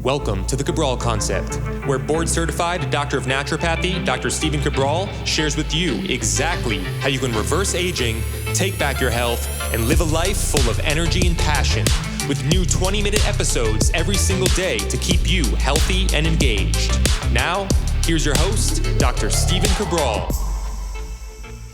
Welcome to the Cabral Concept, where board-certified Doctor of Naturopathy, Dr. Stephen Cabral, shares with you exactly how you can reverse aging, take back your health, and live a life full of energy and passion, with new 20-minute episodes every single day to keep you healthy and engaged. Now, here's your host, Dr. Stephen Cabral.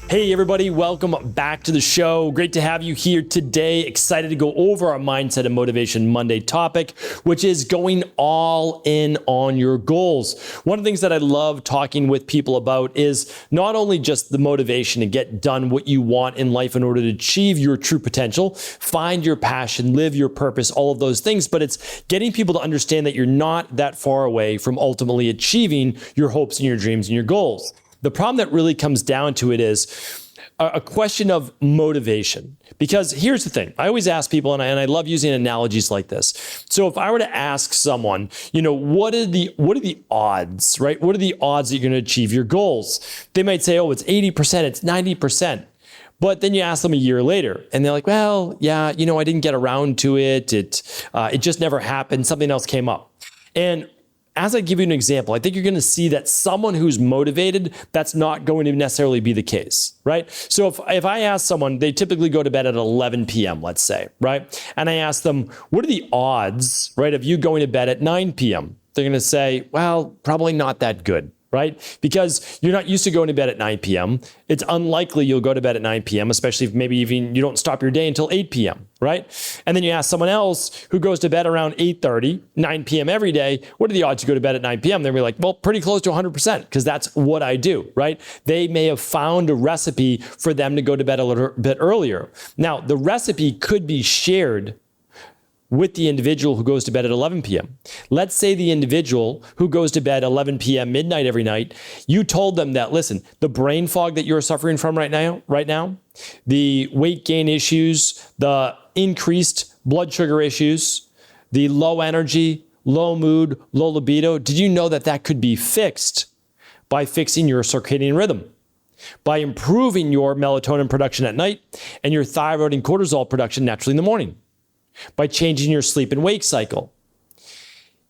Hey everybody, welcome back to the show. Great to have you here today. Excited to go over our Mindset and Motivation Monday topic, which is going all in on your goals. One of the things that I love talking with people about is not only just the motivation to get done what you want in life in order to achieve your true potential, find your passion, live your purpose, all of those things, but it's getting people to understand that you're not that far away from ultimately achieving your hopes and your dreams and your goals. The problem that really comes down to it is a question of motivation. Because here's the thing. I always ask people, and I love using analogies like this. So if I were to ask someone, what are the odds, right? What are the odds that you're going to achieve your goals? They might say, oh, it's 80%, it's 90%. But then you ask them a year later and they're like, well, yeah, I didn't get around to it. It just never happened. Something else came up. And as I give you an example, I think you're going to see that someone who's motivated, that's not going to necessarily be the case, right? So if I ask someone, they typically go to bed at 11 p.m., let's say, right? And I ask them, what are the odds, right, of you going to bed at 9 p.m.? They're going to say, well, probably not that good. Right? Because you're not used to going to bed at 9 p.m. It's unlikely you'll go to bed at 9 p.m., especially if maybe even you don't stop your day until 8 p.m., right? And then you ask someone else who goes to bed around 8:30, 9 p.m. every day, what are the odds you go to bed at 9 p.m.? They'll be like, well, pretty close to 100% because that's what I do, right? They may have found a recipe for them to go to bed a little bit earlier. Now, the recipe could be shared with the individual who goes to bed at 11 p.m. Let's say the individual who goes to bed 11 p.m. midnight every night, you told them that, listen, the brain fog that you're suffering from right now, the weight gain issues, the increased blood sugar issues, the low energy, low mood, low libido, did you know that that could be fixed by fixing your circadian rhythm, by improving your melatonin production at night and your thyroid and cortisol production naturally in the morning, by changing your sleep and wake cycle?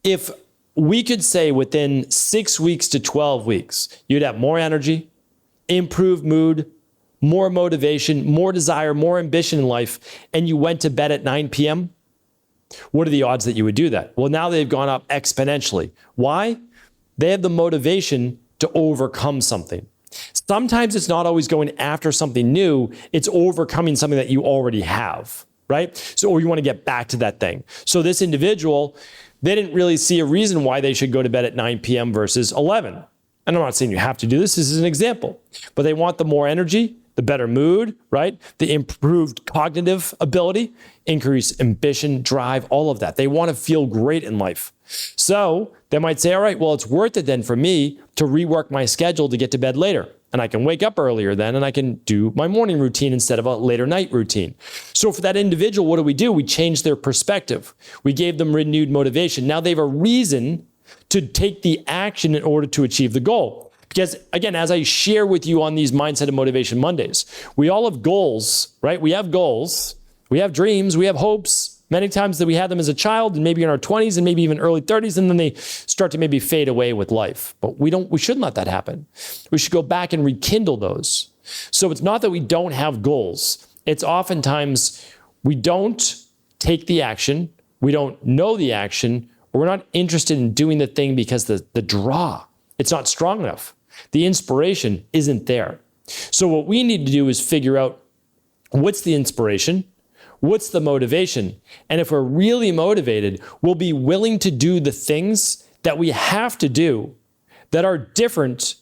If we could say within 6 weeks to 12 weeks, you'd have more energy, improved mood, more motivation, more desire, more ambition in life, and you went to bed at 9 p.m., what are the odds that you would do that? Well, now they've gone up exponentially. Why? They have the motivation to overcome something. Sometimes it's not always going after something new, it's overcoming something that you already have. Right? So, or you want to get back to that thing. So this individual, they didn't really see a reason why they should go to bed at 9 p.m. versus 11. And I'm not saying you have to do this. This is an example. But they want the more energy, the better mood, right? The improved cognitive ability, increased ambition, drive, all of that. They want to feel great in life. So they might say, all right, well, it's worth it then for me to rework my schedule to get to bed later. And I can wake up earlier then, and I can do my morning routine instead of a later night routine. So for that individual, what do? We changed their perspective. We gave them renewed motivation. Now they have a reason to take the action in order to achieve the goal. Because again, as I share with you on these Mindset and Motivation Mondays, we all have goals, right? We have goals, we have dreams, we have hopes. Many times that we had them as a child and maybe in our 20s and maybe even early 30s, and then they start to maybe fade away with life. But we shouldn't let that happen. We should go back and rekindle those. So it's not that we don't have goals. It's oftentimes we don't take the action, we don't know the action, or we're not interested in doing the thing because the draw, it's not strong enough. The inspiration isn't there. So what we need to do is figure out what's the inspiration, what's the motivation? And if we're really motivated, we'll be willing to do the things that we have to do that are different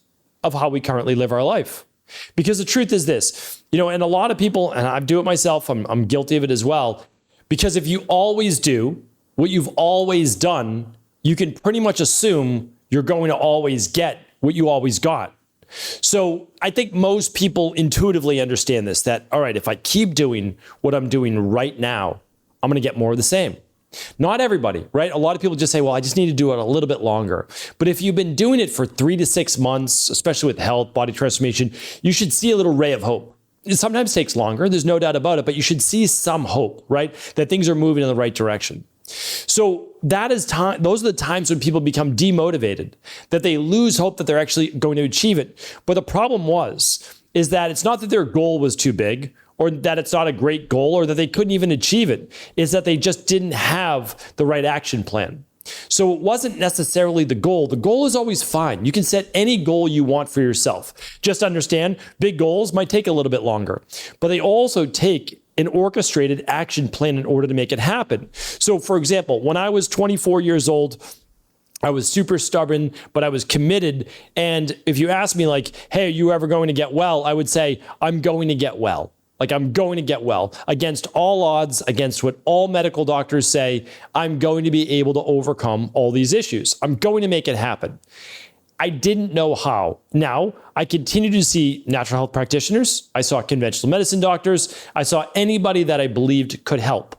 of how we currently live our life. Because the truth is this, and a lot of people, and I do it myself, I'm guilty of it as well, because if you always do what you've always done, you can pretty much assume you're going to always get what you always got. So I think most people intuitively understand this, that, all right, if I keep doing what I'm doing right now, I'm going to get more of the same. Not everybody, right? A lot of people just say, well, I just need to do it a little bit longer. But if you've been doing it for 3 to 6 months, especially with health, body transformation, you should see a little ray of hope. It sometimes takes longer, there's no doubt about it, but you should see some hope, right? That things are moving in the right direction. So those are the times when people become demotivated, that they lose hope that they're actually going to achieve it. But the problem is that it's not that their goal was too big, or that it's not a great goal, or that they couldn't even achieve it. It's that they just didn't have the right action plan. So it wasn't necessarily the goal. The goal is always fine. You can set any goal you want for yourself. Just understand, big goals might take a little bit longer, but they also take an orchestrated action plan in order to make it happen. So for example, when I was 24 years old, I was super stubborn, but I was committed. And if you ask me like, hey, are you ever going to get well? I would say, I'm going to get well. Like, I'm going to get well. Against all odds, against what all medical doctors say, I'm going to be able to overcome all these issues. I'm going to make it happen. I didn't know how. Now, I continue to see natural health practitioners. I saw conventional medicine doctors. I saw anybody that I believed could help.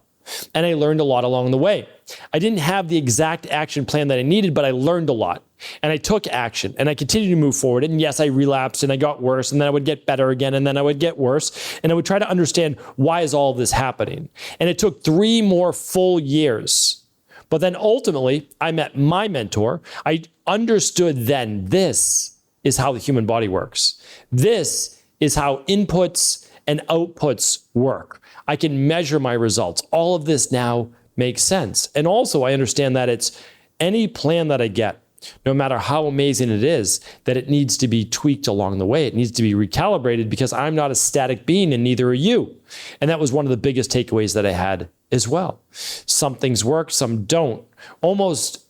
And I learned a lot along the way. I didn't have the exact action plan that I needed, but I learned a lot. And I took action and I continued to move forward. And yes, I relapsed and I got worse, and then I would get better again, and then I would get worse. And I would try to understand, why is all of this happening? And it took 3 more full years. But then ultimately, I met my mentor. I understood then, this is how the human body works. This is how inputs and outputs work. I can measure my results. All of this now makes sense. And also, I understand that it's any plan that I get, no matter how amazing it is, that it needs to be tweaked along the way. It needs to be recalibrated, because I'm not a static being, and neither are you. And that was one of the biggest takeaways that I had as well. Some things work, some don't. Almost,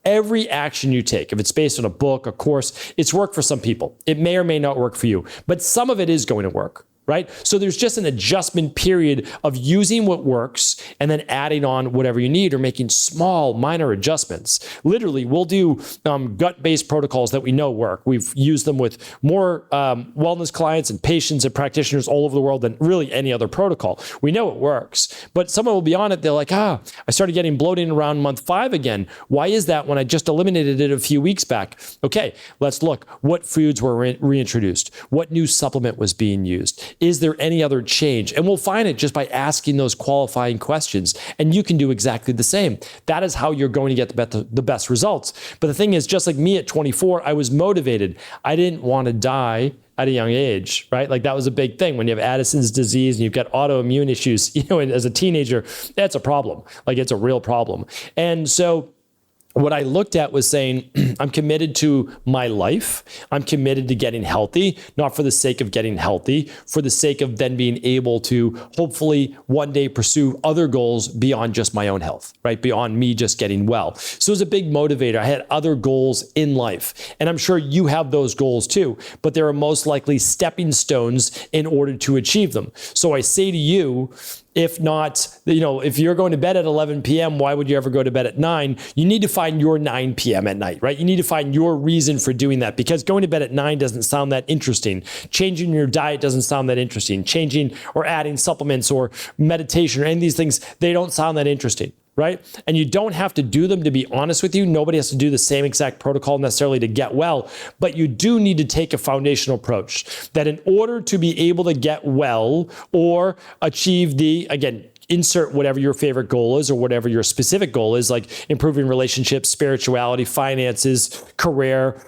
every action you take, if it's based on a book, a course, it's worked for some people. It may or may not work for you, but some of it is going to work. Right? So there's just an adjustment period of using what works and then adding on whatever you need, or making small, minor adjustments. Literally, we'll do gut-based protocols that we know work. We've used them with more wellness clients and patients and practitioners all over the world than really any other protocol. We know it works, but someone will be on it. They're like, I started getting bloating around month 5 again. Why is that when I just eliminated it a few weeks back? Okay, let's look. What foods were reintroduced? What new supplement was being used? Is there any other change? And we'll find it just by asking those qualifying questions. And you can do exactly the same. That is how you're going to get the best results. But the thing is, just like me at 24, I was motivated. I didn't want to die at a young age, right? Like, that was a big thing. When you have Addison's disease and you've got autoimmune issues, and as a teenager, that's a problem. Like, it's a real problem. And so what I looked at was saying, I'm committed to my life. I'm committed to getting healthy, not for the sake of getting healthy, for the sake of then being able to hopefully one day pursue other goals beyond just my own health, right? Beyond me just getting well. So it was a big motivator. I had other goals in life, and I'm sure you have those goals too, but there are most likely stepping stones in order to achieve them. So I say to you, if not, if you're going to bed at 11 p.m., why would you ever go to bed at 9? You need to find your 9 p.m. at night, right? You need to find your reason for doing that, because going to bed at 9 doesn't sound that interesting. Changing your diet doesn't sound that interesting. Changing or adding supplements or meditation or any of these things, they don't sound that interesting. Right? And you don't have to do them, to be honest with you. Nobody has to do the same exact protocol necessarily to get well, but you do need to take a foundational approach that in order to be able to get well or achieve insert whatever your favorite goal is or whatever your specific goal is, like improving relationships, spirituality, finances, career,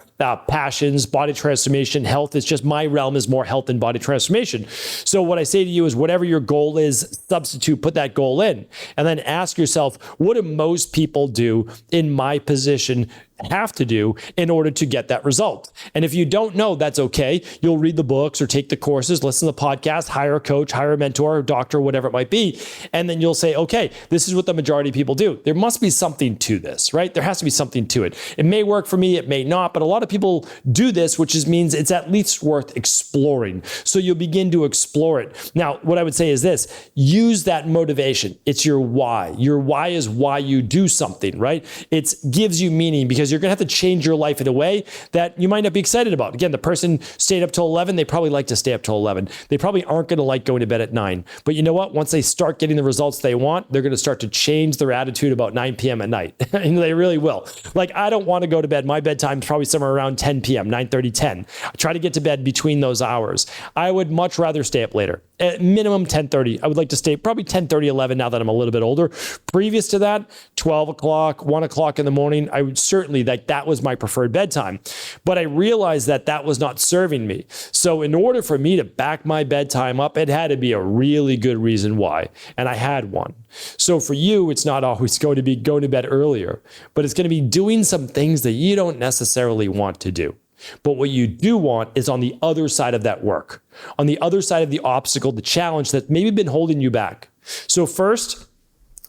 passions, body transformation, health. It's just my realm is more health and body transformation. So what I say to you is, whatever your goal is, put that goal in, and then ask yourself, what do most people do in my position have to do in order to get that result? And if you don't know, that's okay. You'll read the books or take the courses, listen to the podcast, hire a coach, hire a mentor, a doctor, whatever it might be. And then you'll say, okay, this is what the majority of people do. There must be something to this, right? There has to be something to it. It may work for me, it may not, but a lot of people do this, which means it's at least worth exploring. So you'll begin to explore it. Now, what I would say is this: use that motivation. It's your why. Your why is why you do something, right? It gives you meaning, because you're going to have to change your life in a way that you might not be excited about. Again, the person stayed up till 11, they probably like to stay up till 11. They probably aren't going to like going to bed at 9. But you know what? Once they start getting the results they want, they're going to start to change their attitude about 9 p.m. at night. And they really will. Like, I don't want to go to bed. My bedtime is probably somewhere around 10 p.m., 9:30, 10. I try to get to bed between those hours. I would much rather stay up later. At minimum 10:30. I would like to stay probably 10:30, 11 now that I'm a little bit older. Previous to that, 12 o'clock, 1 o'clock in the morning, I would certainly, that was my preferred bedtime. But I realized that was not serving me. So in order for me to back my bedtime up, it had to be a really good reason why. And I had one. So for you, it's not always going to be going to bed earlier, but it's going to be doing some things that you don't necessarily want to do. But what you do want is on the other side of that work, on the other side of the obstacle, the challenge that maybe been holding you back. So first,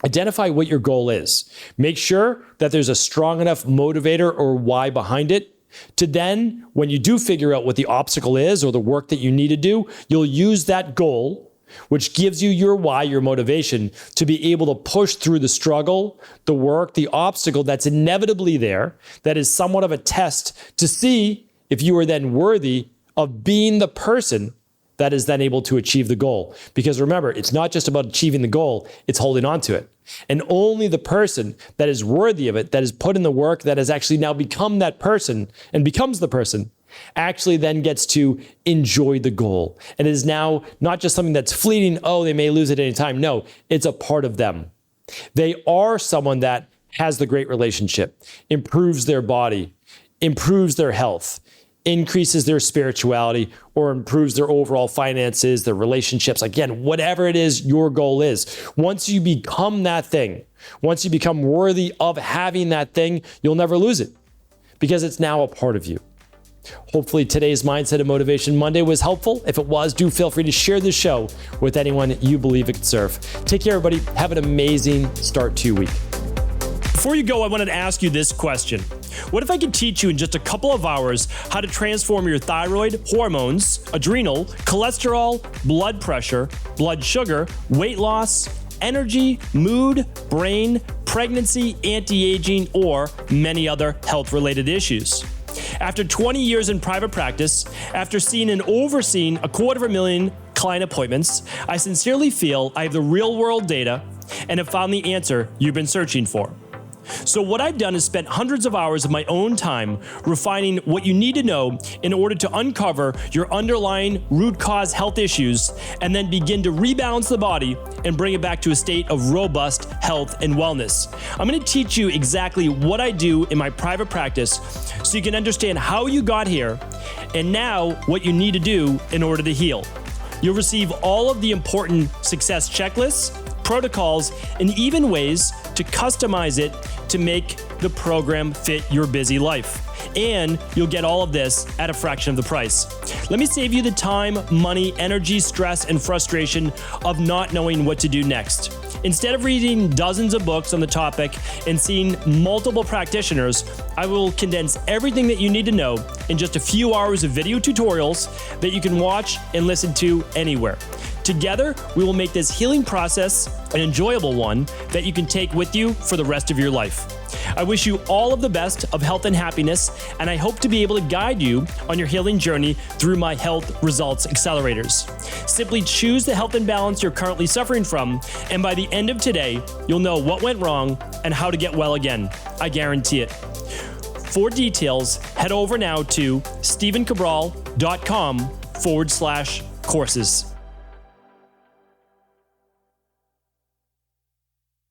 identify what your goal is. Make sure that there's a strong enough motivator or why behind it to then, when you do figure out what the obstacle is or the work that you need to do, you'll use that goal, which gives you your why, your motivation, to be able to push through the struggle, the work, the obstacle that's inevitably there, that is somewhat of a test to see if you are then worthy of being the person that is then able to achieve the goal. Because remember, it's not just about achieving the goal, it's holding on to it. And only the person that is worthy of it, that has put in the work, that has actually now become that person and becomes the person, actually then gets to enjoy the goal. And it is now not just something that's fleeting, oh, they may lose it any time. No, it's a part of them. They are someone that has the great relationship, improves their body, improves their health, increases their spirituality, or improves their overall finances, their relationships. Again, whatever it is your goal is. Once you become that thing, once you become worthy of having that thing, you'll never lose it because it's now a part of you. Hopefully today's Mindset and Motivation Monday was helpful. If it was, do feel free to share this show with anyone you believe it could serve. Take care, everybody. Have an amazing start to your week. Before you go, I wanted to ask you this question. What if I could teach you in just a couple of hours how to transform your thyroid, hormones, adrenal, cholesterol, blood pressure, blood sugar, weight loss, energy, mood, brain, pregnancy, anti-aging, or many other health-related issues? After 20 years in private practice, after seeing and overseeing 250,000 client appointments, I sincerely feel I have the real-world data and have found the answer you've been searching for. So what I've done is spent hundreds of hours of my own time refining what you need to know in order to uncover your underlying root cause health issues and then begin to rebalance the body and bring it back to a state of robust health and wellness. I'm going to teach you exactly what I do in my private practice so you can understand how you got here and now what you need to do in order to heal. You'll receive all of the important success checklists, protocols, and even ways to customize it to make the program fit your busy life. And you'll get all of this at a fraction of the price. Let me save you the time, money, energy, stress, and frustration of not knowing what to do next. Instead of reading dozens of books on the topic and seeing multiple practitioners, I will condense everything that you need to know in just a few hours of video tutorials that you can watch and listen to anywhere. Together, we will make this healing process an enjoyable one that you can take with you for the rest of your life. I wish you all of the best of health and happiness, and I hope to be able to guide you on your healing journey through my Health Results Accelerators. Simply choose the health imbalance you're currently suffering from, and by the end of today, you'll know what went wrong and how to get well again. I guarantee it. For details, head over now to stephencabral.com/courses.